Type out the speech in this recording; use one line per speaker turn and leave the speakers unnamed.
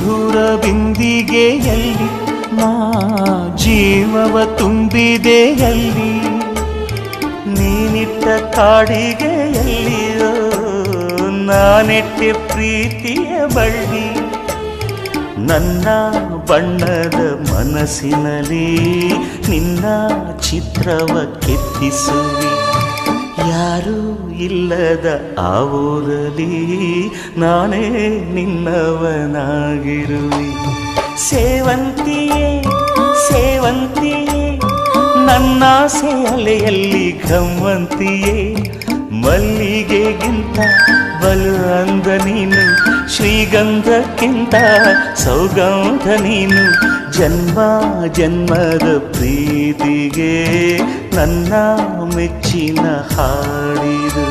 ಸಿಂಧೂರ ಬಿಂದಿಗೆಯಲ್ಲಿ ನಾ ಜೀವವ ತುಂಬಿದೆಯಲ್ಲಿ ನೀನಿಟ್ಟ ಕಾಡಿಗೆಯಲ್ಲಿಯೋ ನಾನಿಟ್ಟೆ ಪ್ರೀತಿಯ ಬಳ್ಳಿ ನನ್ನ ಬಣ್ಣದ ಮನಸ್ಸಿನಲ್ಲಿ ನಿನ್ನ ಚಿತ್ರವ ಕೆತ್ತಿಸುವಿ ಯಾರೂ ಇಲ್ಲದ ಆ ಊರಲ್ಲಿ ನಾನೇ ನಿನ್ನವನಾಗಿರುವೆ ಸೇವಂತಿಯೇ ಸೇವಂತಿಯೇ ನನ್ನಾಸೆ ಅಲೆಯಲ್ಲಿ ಘಮ್ಮಂತಿಯೇ ಮಲ್ಲಿಗೆಗಿಂತ ಬಲು ಅಂದ ನೀನು ಶ್ರೀಗಂಧಕ್ಕಿಂತ ಸೌಗಂಧ ನೀನು ಜನ್ಮ ಜನ್ಮದ ಪ್ರೀತಿಗೆ ನನ್ನ ಮೆಚ್ಚಿನ ಹಾಡಿದು